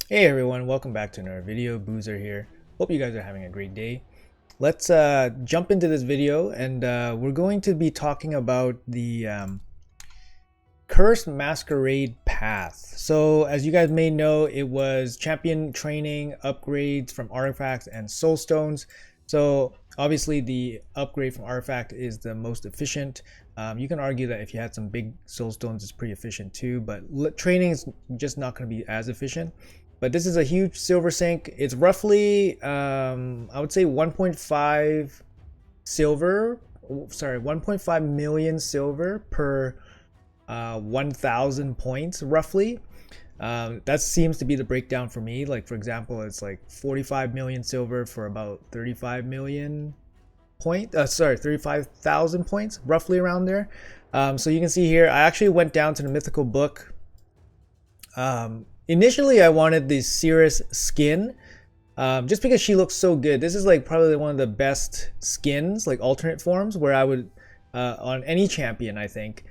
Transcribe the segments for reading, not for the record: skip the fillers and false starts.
Hey everyone, welcome back to another video. Boozer here. Hope you guys are having a great day. Let's jump into this video, and we're going to be talking about the Cursed Masquerade path. So as you guys may know, it was champion training upgrades from artifacts and soul stones. So obviously the upgrade from artifact is the most efficient. You can argue that if you had some big soul stones, it's pretty efficient too, but training is just not going to be as efficient. But this is a huge silver sink. It's roughly I would say 1.5 silver, sorry, 1.5 million silver per 1,000 points roughly. That seems to be the breakdown for me. Like for example, it's like 45 million silver for about 35 million 35,000 points, roughly around there. So you can see here, I actually went down to the mythical book. Initially I wanted the Cirrus skin, just because she looks so good. This is like probably one of the best skins, like alternate forms, where I would on any champion, I think,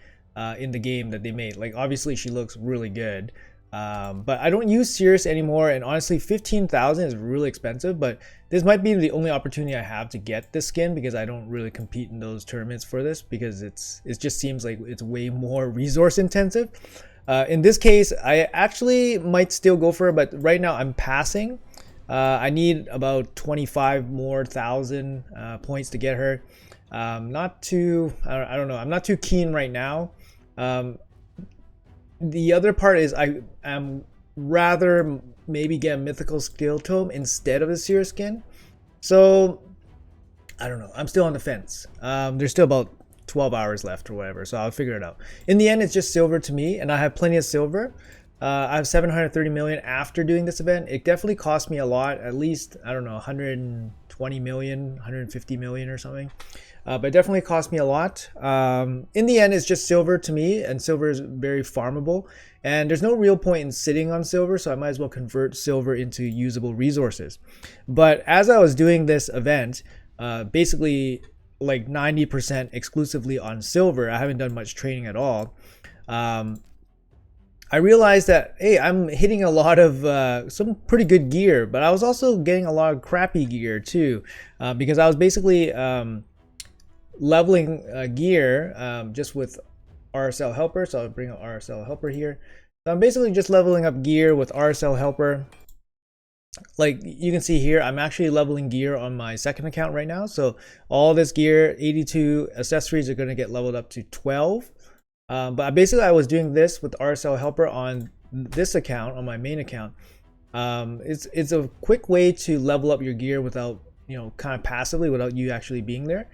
in the game that they made. Like obviously she looks really good, but I don't use Cirrus anymore, and honestly 15,000 is really expensive, but this might be the only opportunity I have to get this skin, because I don't really compete in those tournaments for this, because it just seems like it's way more resource intensive. In this case, I actually might still go for it, but right now I'm passing. I need about 25 more thousand points to get her. Not too, I don't know, I'm not too keen right now. The other part is I am rather maybe get a mythical skill tome instead of the seer skin. So I don't know, I'm still on the fence. There's still about 12 hours left or whatever, so I'll figure it out. In the end, it's just silver to me, and I have plenty of silver. I have 730 million after doing this event. It definitely cost me a lot, at least, I don't know, 120 million, 150 million or something. But it definitely cost me a lot. In the end, it's just silver to me, and silver is very farmable. And there's no real point in sitting on silver, so I might as well convert silver into usable resources. But as I was doing this event, basically like 90% exclusively on silver, I haven't done much training at all. I realized that, hey, I'm hitting a lot of some pretty good gear, but I was also getting a lot of crappy gear too, because I was basically leveling gear just with RSL helper. So I'll bring up RSL helper here. So I'm basically just leveling up gear with RSL helper. Like you can see here, I'm actually leveling gear on my second account right now. So all this gear, 82 accessories, are going to get leveled up to 12. But basically I was doing this with RSL helper on this account, on my main account. It's a quick way to level up your gear without, kind of passively, without you actually being there.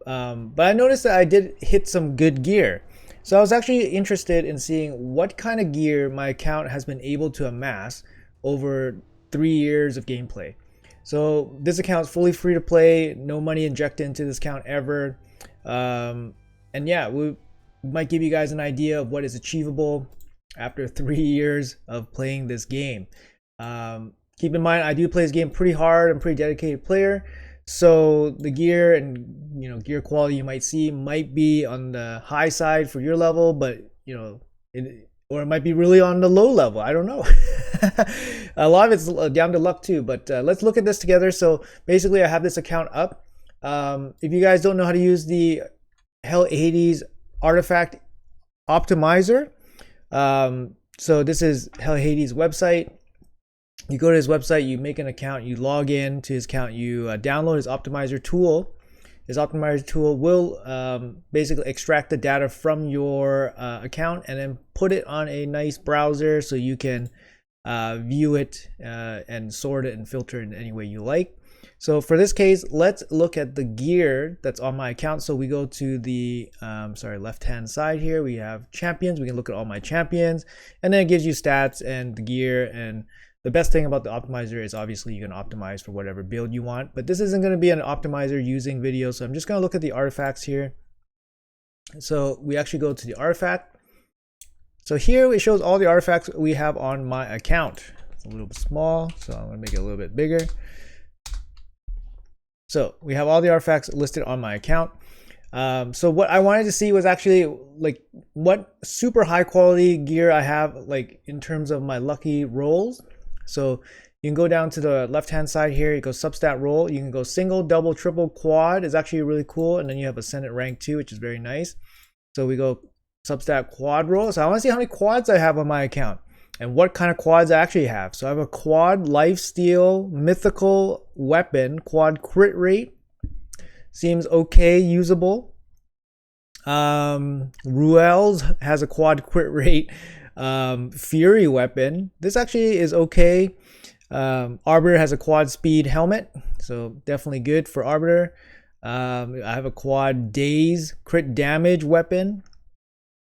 But I noticed that I did hit some good gear. So I was actually interested in seeing what kind of gear my account has been able to amass over 3 years of gameplay. So this account is fully free to play, no money injected into this account ever. And yeah, we might give you guys an idea of what is achievable after 3 years of playing this game. Keep in mind, I do play this game pretty hard. I'm a pretty dedicated player. So the gear and gear quality you might see might be on the high side for your level, but or it might be really on the low level. I don't know. A lot of it's down to luck too, but let's look at this together. So basically I have this account up. If you guys don't know how to use the Hell Hades artifact optimizer, so this is Hell Hades website. You go to his website, you make an account, you log in to his account, you download his optimizer tool. His optimizer tool will basically extract the data from your account and then put it on a nice browser so you can view it and sort it and filter it in any way you like. So for this case, let's look at the gear that's on my account. So we go to the left hand side here. We have champions. We can look at all my champions, and then it gives you stats and the gear. And the best thing about the optimizer is obviously you can optimize for whatever build you want, but this isn't going to be an optimizer using video. So I'm just going to look at the artifacts here. So we actually go to the artifact. So here it shows all the artifacts we have on my account. It's a little bit small, so I'm going to make it a little bit bigger. So we have all the artifacts listed on my account. So what I wanted to see was actually like what super high quality gear I have, like in terms of my lucky rolls. So you can go down to the left hand side here, you go substat roll, you can go single, double, triple, quad is actually really cool, and then you have ascendant rank 2, which is very nice. So we go substat quad roll. So I want to see how many quads I have on my account and what kind of quads I actually have. So I have a quad lifesteal mythical weapon, quad crit rate. Seems okay, usable. Ruel's has a quad crit rate. Fury weapon. This actually is okay. Arbiter has a quad speed helmet, so definitely good for Arbiter. I have a quad daze crit damage weapon.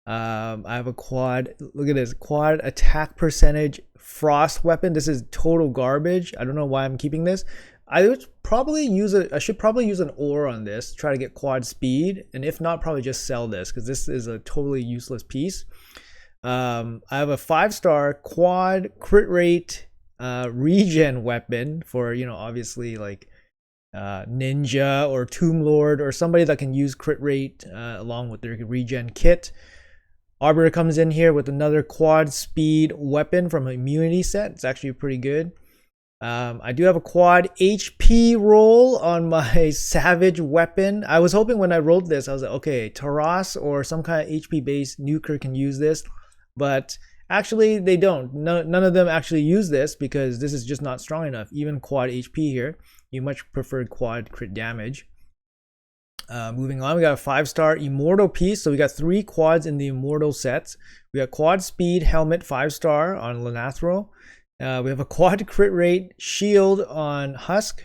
I have a quad, look at this, quad attack percentage frost weapon. This is total garbage. I don't know why I'm keeping this. I should probably use an ore on this, try to get quad speed, and if not, probably just sell this because this is a totally useless piece. I have a 5-star quad crit rate regen weapon for, you know, obviously like ninja or tomb lord or somebody that can use crit rate along with their regen kit. Arbiter comes in here with another quad speed weapon from an immunity set. It's actually pretty good. I do have a quad HP roll on my savage weapon. I was hoping when I rolled this, I was like, okay, Taras or some kind of HP based nuker can use this, but actually they don't. None of them actually use this because this is just not strong enough. Even quad HP here, you much preferred quad crit damage. Moving on, we got a 5-star immortal piece. So we got 3 quads in the immortal sets. We got quad speed helmet 5-star on Lanathro. We have a quad crit rate shield on Husk,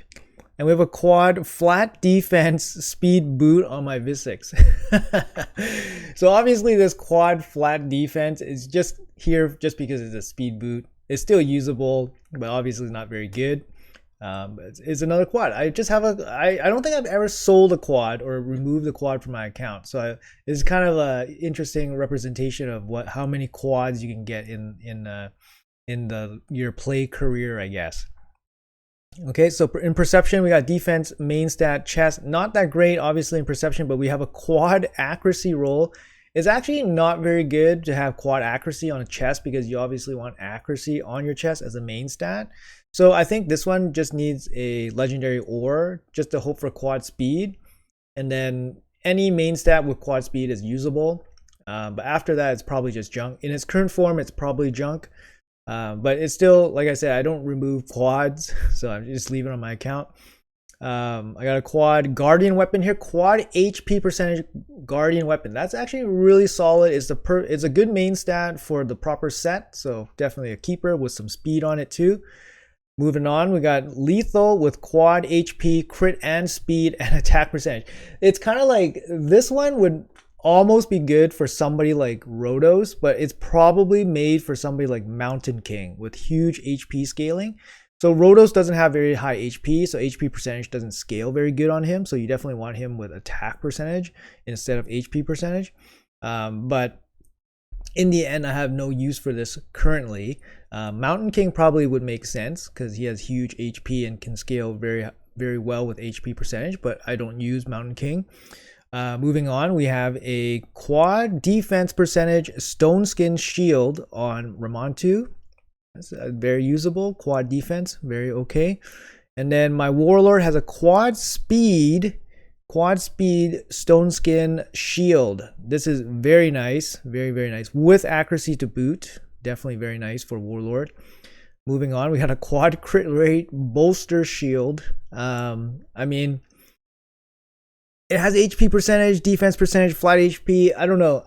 and we have a quad flat defense speed boot on my Visix. So obviously this quad flat defense is just here just because it's a speed boot. It's still usable, but obviously not very good. It's another quad. I just have I don't think I've ever sold a quad or removed a quad from my account. So it's kind of a interesting representation of how many quads you can get in your play career, I guess. Okay, so in perception, we got defense, main stat, chest. Not that great, obviously, in perception, but we have a quad accuracy roll. It's actually not very good to have quad accuracy on a chest because you obviously want accuracy on your chest as a main stat. So I think this one just needs a legendary ore just to hope for quad speed. And then any main stat with quad speed is usable. But after that, it's probably just junk. In its current form, it's probably junk. But it's still, like I said, I don't remove quads, so I'm just leaving it on my account. I got a quad guardian weapon here, quad HP percentage guardian weapon. That's actually really solid. It's a good main stat for the proper set, so definitely a keeper with some speed on it too. Moving on, we got lethal with quad HP, crit and speed and attack percentage. It's kind of like this one would almost be good for somebody like Rotos, but it's probably made for somebody like Mountain King with huge HP scaling. So Rotos doesn't have very high HP, so HP percentage doesn't scale very good on him. So you definitely want him with attack percentage instead of HP percentage. But in the end, I have no use for this currently. Mountain King probably would make sense because he has huge HP and can scale very, very well with HP percentage, but I don't use Mountain King. Moving on, we have a quad defense percentage stone skin shield on Ramontu. That's very usable. Quad defense, very okay. And then my warlord has a quad speed stone skin shield. This is very nice, very, very nice with accuracy to boot. Definitely very nice for warlord. Moving on, we had a quad crit rate bolster shield. I mean, it has HP percentage, defense percentage, flat HP. I don't know.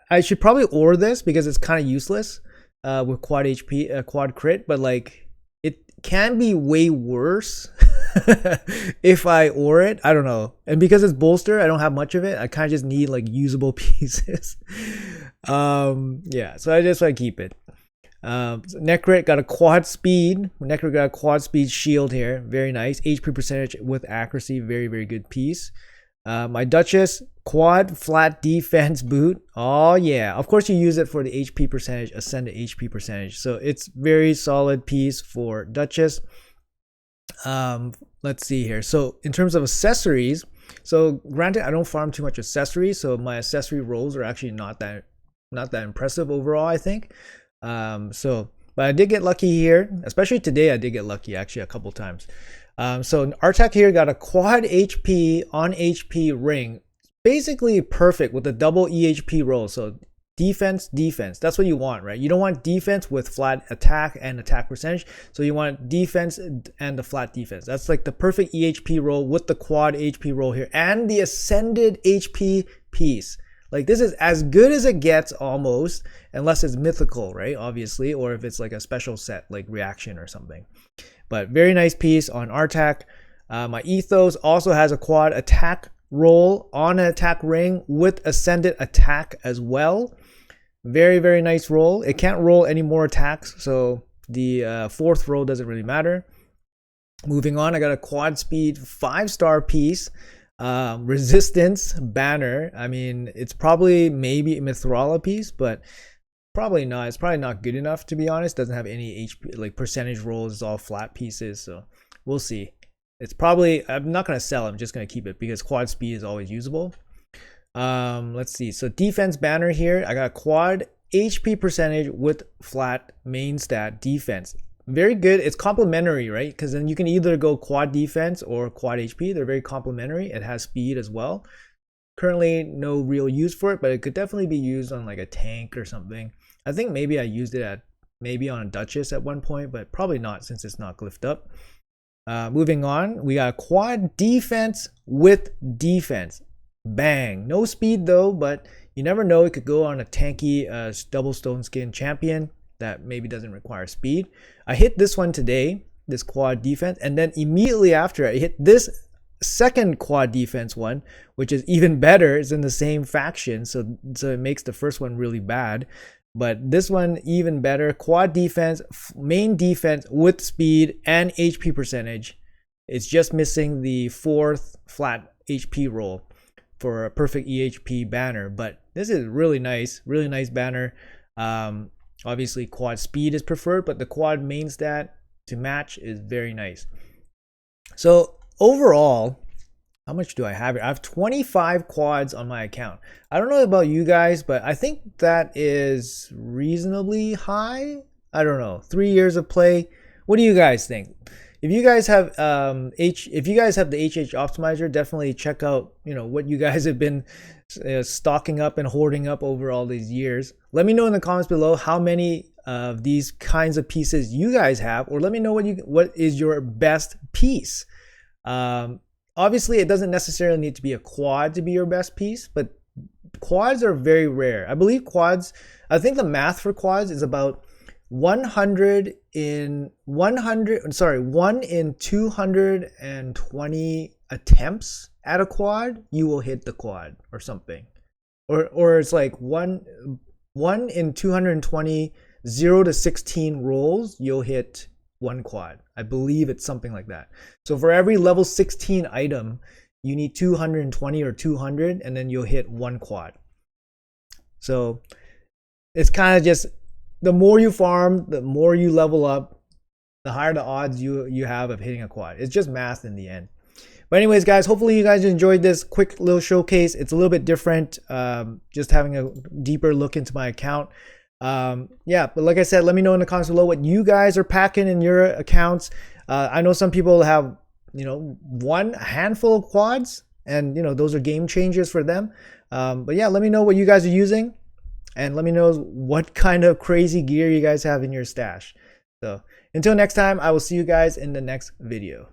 I should probably ore this because it's kind of useless with quad HP, quad crit, but like it can be way worse if I ore it. I don't know. And because it's bolster, I don't have much of it. I kind of just need like usable pieces. Yeah, so I just want to keep it. Necrit got a quad speed. Necrit got a quad speed shield here. Very nice. HP percentage with accuracy. Very, very good piece. My Duchess quad flat defense boot. Oh yeah, of course you use it for the HP percentage, ascended HP percentage. So it's very solid piece for Duchess. Let's see here. So in terms of accessories, so granted I don't farm too much accessories, so my accessory rolls are actually not that impressive overall, I think. So but I did get lucky here, especially today. I did get lucky actually a couple times. So Artak here got a quad HP on HP ring, basically perfect with a double EHP roll. So defense, defense. That's what you want, right? You don't want defense with flat attack and attack percentage. So you want defense and the flat defense. That's like the perfect EHP roll with the quad HP roll here and the ascended HP piece. Like this is as good as it gets almost, unless it's mythical, right? Obviously, or if it's like a special set like reaction or something. But very nice piece on Artak. My Ethos also has a quad attack roll on an attack ring with ascended attack as well. Very, very nice roll. It can't roll any more attacks, so the fourth roll doesn't really matter. Moving on, I got a quad speed 5-star piece. Resistance banner. I mean, it's probably maybe a Mithrala piece, but probably not. It's probably not good enough, to be honest. Doesn't have any HP, like percentage rolls. It's all flat pieces, so we'll see. It's probably, I'm not going to sell. I'm just going to keep it because quad speed is always usable. Let's see. So defense banner here. I got a quad HP percentage with flat main stat defense. Very good. It's complementary, right? Because then you can either go quad defense or quad HP. They're very complementary. It has speed as well. Currently, no real use for it, but it could definitely be used on like a tank or something. I think maybe I used it maybe on a Duchess at one point, but probably not since it's not glyphed up. Moving on, we got quad defense with defense. Bang. No speed though, but you never know. It could go on a tanky double stone skin champion that maybe doesn't require speed. I hit this one today, this quad defense, and then immediately after I hit this second quad defense one, which is even better. It's in the same faction, so it makes the first one really bad. But this one even better. Quad defense, main defense with speed and HP percentage. It's just missing the fourth flat HP roll for a perfect EHP banner. But this is really nice banner. Obviously quad speed is preferred, but the quad main stat to match is very nice. So overall, how much do I have here? I have 25 quads on my account. I don't know about you guys, but I think that is reasonably high. I don't know. 3 years of play. What do you guys think? If you guys have the HH optimizer, definitely check out, what you guys have been stocking up and hoarding up over all these years. Let me know in the comments below how many of these kinds of pieces you guys have, or let me know what is your best piece. Obviously, it doesn't necessarily need to be a quad to be your best piece, but quads are very rare. I think the math for quads is about 1 in 220 attempts at a quad, you will hit the quad or something. Or it's like 1 in 220, 0 to 16 rolls, you'll hit one quad. I believe it's something like that. So for every level 16 item, you need 220 or 200, and then you'll hit one quad. So it's kind of just, the more you farm, the more you level up, the higher the odds you have of hitting a quad. It's just math in the end. But anyways, guys, hopefully you guys enjoyed this quick little showcase. It's a little bit different, just having a deeper look into my account. Yeah, but like I said, let me know in the comments below what you guys are packing in your accounts. I know some people have, one handful of quads, and those are game changers for them. But yeah, let me know what you guys are using, and let me know what kind of crazy gear you guys have in your stash. So until next time, I will see you guys in the next video.